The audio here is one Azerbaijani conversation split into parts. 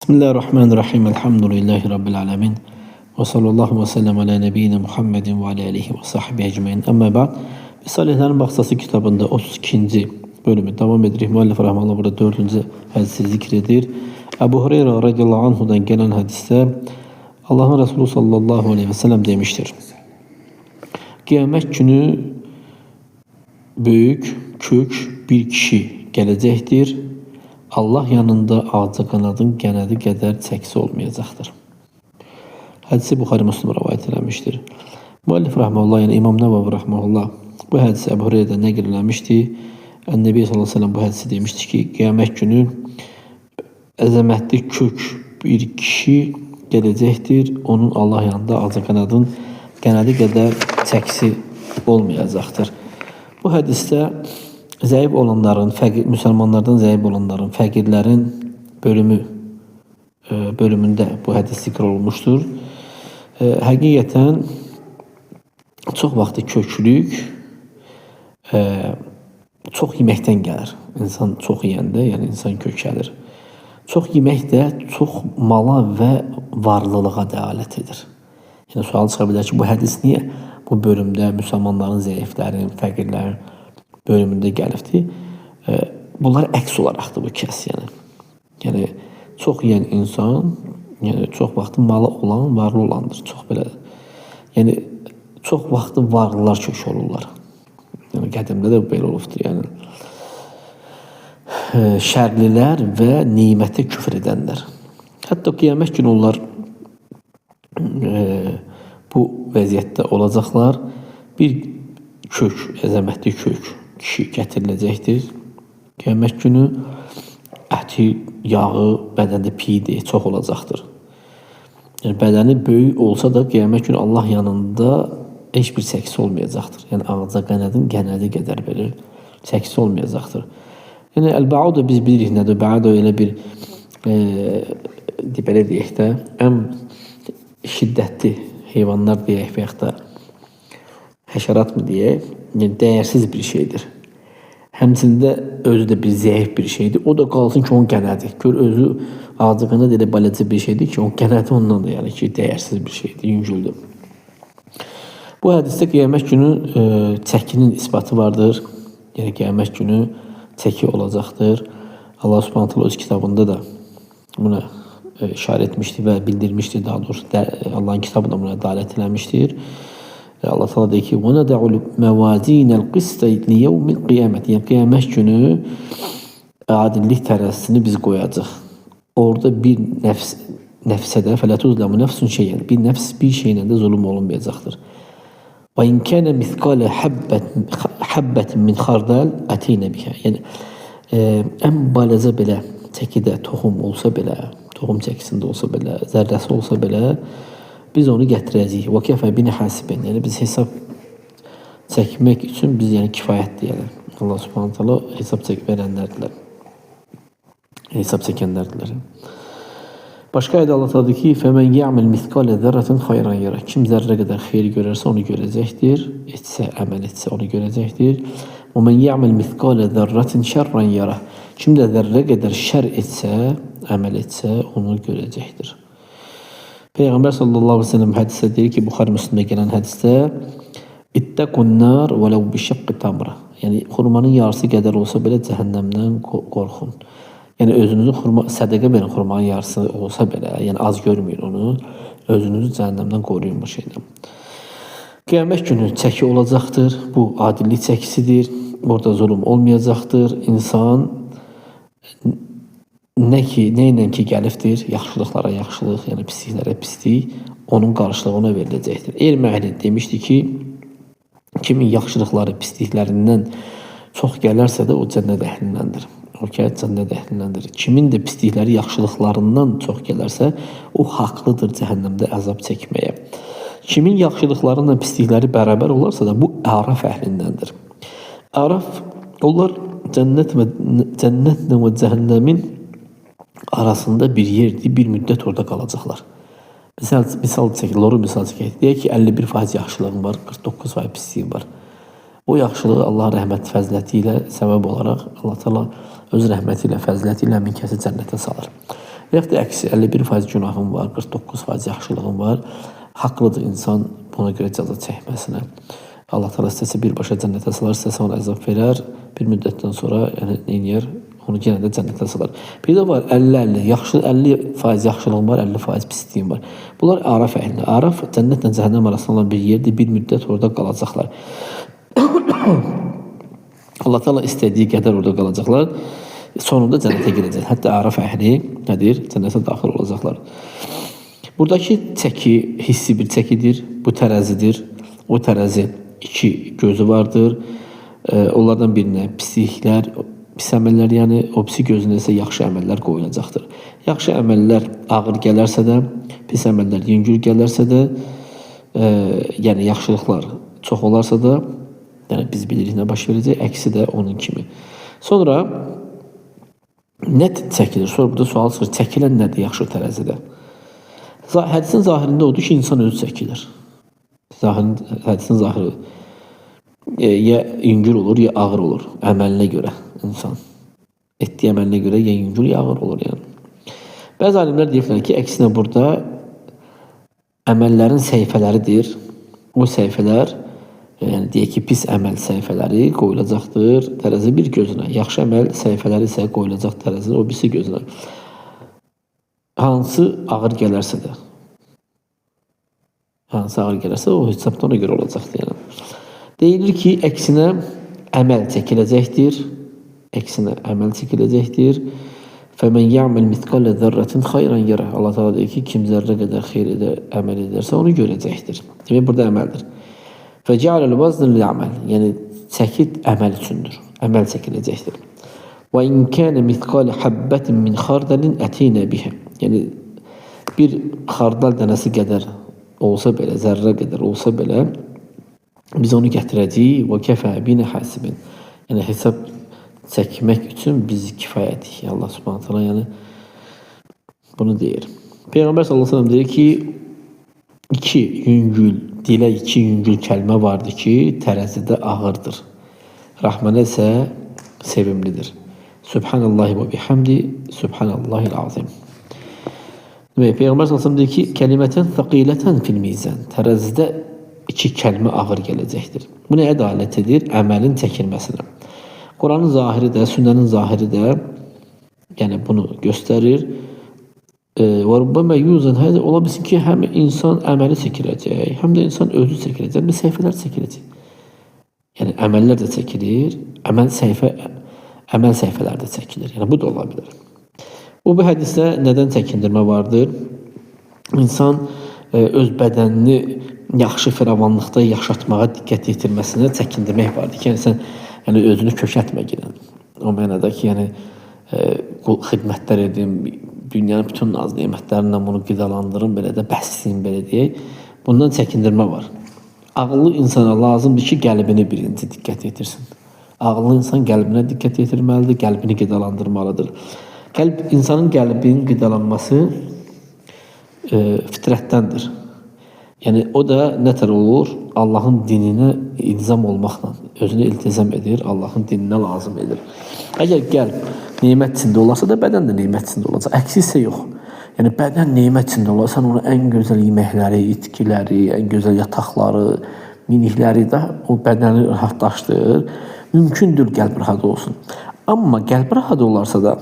Bismillahirrahmanirrahim. Elhamdülillahi Rabbil alemin. Ve sallallahu ve sellem ala nebiyyina Muhammedin ve ala alihi ve sahbihi ecmaîn. Amma ba'd. Salihlerin Bahsası kitabında 32. bölümü devam edirik. Müellif rahmetullah burada 4. hadisi zikredir. Ebu Hureyre radıyallahu anhu'dan gelen hadiste Allah'ın Resulü sallallahu aleyhi ve sellem demiştir. Kıyamet günü büyük, kök bir kişi gelecektir. Allah yanında ağaca kanadın genelde qədər çəkisi olmayacaqdır. Hadisi Buxari Müslim rivayet eləmişdir. Müellif rahmetullah, yani İmam Nevevi rahmetullah bu hadisi Ebu Hureyre'den nəql eləmişdi. Nebi sallallahu aleyhi ve sellem bu hadisi demişti ki, kıyamet günü əzəmətli kök bir kişi gelecektir. Onun Allah yanında ağaca kanadın genelde qədər çəkisi olmayacaqdır. Bu hadiste zayıf olanların, Müslümanlardan zayıf olanların, fakirlerin bölümünde bu hadis zikr olmuştur. Həqiqətən çox vaxtı köklük çox yeməkdən gəlir. İnsan çox yeyəndə, yəni insan kökəlir. Çox yemək də çox mala və varlılığa dəlalət edir. Yəni sual çıxa bilər ki, bu hadis niyə bu bölümdə Müslümanların, zəiflərin, fəqirlərin bölümündə gəlibdir? Bunlar əks olaraqdır bu kəs, yəni. Yəni çox yeyən insan, yəni çox vaxtı malı olan, varlı olandır. Çox belə, yəni çox vaxtı varlılar kök olurlar. Yəni qədimdə də belə olubdur, yəni. Şərlilər və nimətə küfr edənlər. Hətta qiyamət günü onlar bu vəziyyətdə olacaqlar. Bir kök, əzəmətli kök kişi gətiriləcəkdir. Qiyamət günü əti, yağı bədəndə piydi, çox olacaqdır. Yəni bədəni böyük olsa da qiyamət günü Allah yanında heç bir çəkisi olmayacaqdır. Yəni ağaca qənədin genəli qədər belə çəkisi olmayacaqdır. Yəni əl-bəuda biz bilirik nədir? Bəuda elə bir belə deyək də ən şiddətli heyvanlar deyək və yaxud da həşərat mı deyək, yəni dəyərsiz bir şeydir. Həmçində özü də bir zəif bir şeydir. O da qalsın ki, onun qənədi. Gör, özü ağaca qənəd elə balaca bir şeydir ki, onun qənədi ondan da yəni ki, dəyərsiz bir şeydir, yüngüldür. Bu hədisdə qiyamət günü çəkinin isbatı vardır. Yəni qiyamət günü çəki olacaqdır. Allah Subhanahu taala öz kitabında da buna işarət etmişdir və bildirmişdir, daha doğrusu Allah'ın kitabı da buna dəlalət eləmişdir. Allah Teala deyir ki: "Və nad'ul mawazinal qist li yawmil qiyamah." Yəni qiyamət günü adillik tərəzisini biz qoyacağıq. Orada bir nəfsə də fələ tuzlamu nəfsun şeyən, bir nəfs bir şeylə də zulm olunmayacaqdır. Və in kana misqala habbatin min xardal atina biha. Yəni ən balaca belə çəkidə toxum olsa belə, toxum çəkisində olsa belə, zərrəsi olsa belə biz onu gətirəcəyik. Və kəfə bina hasibin. Yəni biz hesab çəkmək üçün biz yəni kifayətdir, yəni. Allah Subhanahu taala hesab verənlərdirlər. Hesab çəkənlərdirlər. Başqa ayədə Allah taala deyir ki: "Fəmən ya'mal misqala zərratin xeyran yara." Kim zərrə qədər xeyir görərsə onu görəcəkdir. Etsə, əməl etsə onu görəcəkdir. "Və men ya'mal misqala zərratin şerran yara." Kim də zərrə qədər şər etsə, əməl etsə onu görəcəkdir. Peyğəmbər sallallahu aleyhi ve sellem hədisdə deyir ki, Buxari Müslimdə gələn hədisdə "İttaqun nar vələv bi şaqqi tamra." Yəni xurmanın yarısı qədər olsa belə cəhənnəmdən qorxun. Yəni özünüzü sədaqə verin, xurmanın yarısı olsa belə, yəni az görməyin onu, özünüzü cəhənnəmdən qoruyun bu şeydən. Qiyamət günü çəki olacaqdır. Bu adillik çəkisidir. Orada zulm olmayacaqdır. İnsan nə ilə ki gəlibdir, yaxşılıqlara yaxşılıq, yəni pisliklərə pislik, onun qarşılığı ona veriləcəkdir. Elm əhli demişdi ki, kimin yaxşılıqları pisliklərindən çox gələrsə də o cənnət əhlindəndir. O ki, cənnət əhlindəndir. Kimin də pislikləri yaxşılıqlarından çox gələrsə, o haqlıdır cəhənnəmdə əzab çəkməyə. Kimin yaxşılıqlarıyla pislikləri bərabər olarsa da bu əraf əhlindəndir. Əraf, onlar cənnətlə və cəhənnəmin arasında bir yerdir, bir müddət orada qalacaqlar. Misal çəkək, loru misal çəkək. Deyək ki, 51% yaxşılığım var, 49% pisliğim var. O yaxşılığı Allah rəhmət fəziləti ilə səbəb olaraq Allah Teala öz rəhməti ilə, fəziləti ilə min kəsi cənnətə salır. Və yaxud da əksi 51% günahın var, 49% yaxşılığın var. Haqlıdır insan buna görə cəza çəkməsinə. Allah Teala istəsə birbaşa cənnətə salar, istəsə ona əzab verər. Bir müddətdən sonra yəni neyniyər? Onu yenə də cənnətə salar. Bir də var 50-50, yaxşı 50% yaxşılığın var, 50% pisliyin var. Bunlar Araf əhli. Araf cənnətlə cəhənnəm arasında olan bir yerdir, bir müddət orada qalacaqlar. Allah Teala istədiyi qədər orada qalacaqlar. Sonunda cənnətə girəcək. Hətta Araf əhli nədir? Cənnətə daxil olacaqlar. Buradakı çəki hissi bir çəkidir. Bu tərəzidir. O tərəzi iki gözü vardır. Onlardan birinə pisliklər, pis əməllər, yəni o pis gözünə isə yaxşı əməllər qoyulacaqdır. Yaxşı əməllər ağır gələrsə də, pis əməllər yüngül gələrsə də, yəni yaxşılıqlar çox olarsa da, yəni biz bilirik nə baş verəcək, əksi də onun kimi. Sonra nə çəkilir? Sonra burada sual çıxır, çəkilən nədir yaxşı tərəzidə? Hədisin zahirində odur ki, insan özü çəkilir. Hədisin zahiri ya yüngül olur, ya ağır olur. Əməlinə görə insan. Etdiyi əməlinə görə ya yüngül, ya ağır olur. Yəni. Bəzi alimlər deyirlər ki, əksinə burada əməllərin səhifələridir. O səhifələr, yəni deyək ki, pis əməl səhifələri qoyulacaqdır tərəzi bir gözünə. Yaxşı əməl səhifələri isə qoyulacaq tərəzi o birisi gözünə. Hansı ağır gələrsə də. Hansı ağır gələrsə o hesabda ona görə olacaqdır. Yəni. Deyilir ki, əksinə əməl çəkiləcəkdir. Əksinə əməl çəkiləcəkdir. فَمَنْ يَعْمَلْ مِثْقَالَ ذَرَّةٍ خَيْرًا يَرَهُ. Allah Teala deyir ki, kim zərrə qədər xeyr əməl edərsə onu görəcəkdir. Demək burada əməldir. فَجَعَلَ الْوَزْنَ لِلْعَمَلِ. Yəni çəkid əməl üçündür. Əməl çəkiləcəkdir. وَاِنْ كَانَ مِثْقَالَ حَبَّةٍ مِنْ خَرْدَلٍ أَتَيْنَا بِهَا. Yəni bir xardal dənəsi qədər olsa belə, zərrə qədər olsa belə biz onu gətirəcəyik və kəfə binə həsibin. Yəni hesab çəkmək üçün biz kifayətik. Allah Subhanahu taala yəni bunu deyir. Peyğəmbər sallallahu əleyhi və səlləm deyir ki, iki yüngül, dilə iki yüngül kəlmə vardır ki, tərəzidə ağırdır. Rəhmənə isə sevimlidir. Subhanallahi və bihamdi, subhanallahil azim. Demək, Peyğəmbər sallallahu əleyhi və səlləm deyir ki, kəlimətən thaqilətən fil mizan. Tərəzidə iki kəlmə ağır gələcəkdir. Bu nəyə dəlalət edir? Əməlin çəkilməsinə. Quranın zahiri də, sünnənin zahiri də yəni bunu göstərir. Və rubbama yuzan hədə ola bilsin ki, həm insan əməli çəkiləcək, həm də insan özü çəkiləcək, həm də səhifələr çəkiləcək. Yəni əməllər də çəkilir, əməl səhifələr də çəkilir. Yəni bu da ola bilər. Bu hədisdə nədən çəkindirmə vardır? İnsan öz bədənini yaxşı firavanlıqda yaşatmağa diqqət yetirməsinə çəkindirmək vardır ki, yəni sən yəni özünü kökəltmə gələn. O mənada ki, yəni xidmətlər edim, dünyanın bütün naz nemətlərindən bunu qidalandırım, belə də bəsləyim, belə deyək. Bundan çəkindirmə var. Ağıllı insana lazımdır ki, qəlbini birinci diqqət yetirsin. Ağıllı insan qəlbinə diqqət yetirməlidir, qəlbini qidalandırmalıdır. İnsanın qəlbinin qidalanması fitrətdəndir. Yəni o da nətər olur? Allahın dininə ilzam olmaqla özünü iltizam edir, Allahın dininə lazım edir. Əgər qəlb nemət içində olarsa da bədən də nemət içində olacaq. Əksi isə yox. Yəni bədən nemət içində olarsa onun ən gözəl yeməkləri, itkiləri, ən gözəl yataqları, minikləri də o bədəni rahatlaşdırır. Mümkündür qəlb rahat olsun. Amma qəlb rahat olarsa da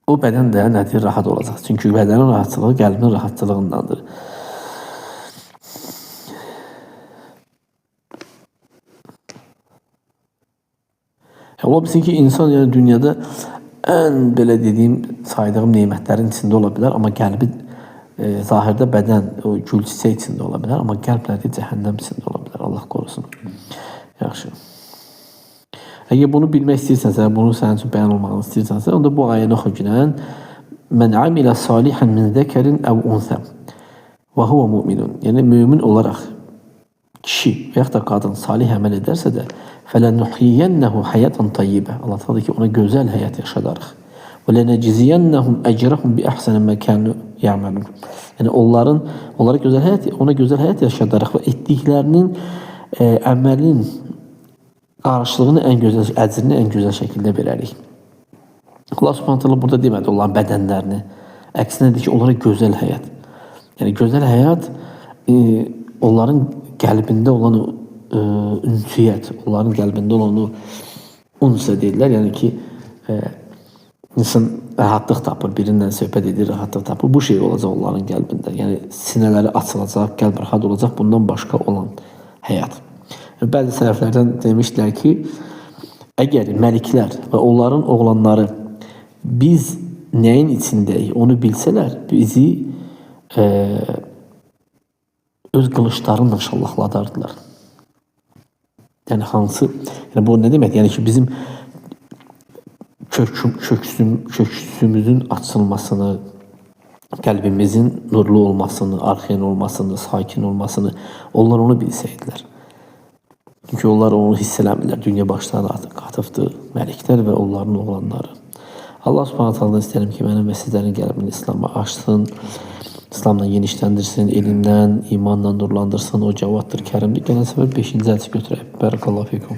o bədən də nədir? Rahat olacaq. Çünki bədənin rahatçılığı qəlbin rahatçılığındandır. Ola bilsin ki, insan yəni dünyada ən belə dediyim, saydığım nemətlərin içində ola bilər, amma qəlbi zahirdə bədən o gül çiçək içində ola bilər, amma qəlbləri cəhənnəm içində ola bilər. Allah qorusun. Yaxşı. Əgər bunu bilmək istəyirsənsə, bunu sənin üçün bəyan olmağını istəyirsənsə, onda bu ayəni oxu günən Mən amilə salihan min zəkərin əv unsə və huvə müminun. Yəni, mümin olaraq kişi və yaxud da qadın salih əməl edərsə də fələnuhiyyənnəhu həyatan tayyibə. Allah tadı ki, ona gözəl həyat yaşadarıq. Və lənəciziyənnəhum əcrəhum bi əhsənə məkənu yəməlun. Yəni, onlara gözəl həyat yaşadarıq və etdiklərinin əməlin qarşılığını əcrini ən gözəl şəkildə verərik. Allah Subhanahu taala burada demədi onların bədənlərini. Əksinə dedi ki, onlara gözəl həyat. Yəni gözəl həyat onların qəlbində olan o ünsiyyət, onların qəlbində olan o unsa deyirlər. Yəni ki, insan rahatlıq tapır, birindən söhbət edir, rahatlıq tapır. Bu şey olacaq onların qəlbində. Yəni sinələri açılacaq, qəlb rahat olacaq. Bundan başqa olan həyat. Bəzi sələflərdən demişdilər ki, əgər məliklər və onların oğlanları biz nəyin içindəyik onu bilsələr, bizi öz qılıçlarıyla şallahladardılar. Yəni hansı, yəni bu nə demək? Yəni ki, bizim köksümüzün açılmasını, qəlbimizin nurlu olmasını, arxain olmasını, sakin olmasını onlar onu bilsəydilər. Çünki onlar onu hiss eləmirlər. Dünya başlarına qatıbdır məliklər və onların oğlanları. Allah Subhanahu taala istəyirəm ki, mənim və sizlərin qəlbini İslam'a açsın, İslamla genişləndirsin, elmdən, imanla nurlandırsın. O cavaddır, kərimdir. Gələn səfər 5-ci dərsi götürək. Barakallahu fikum.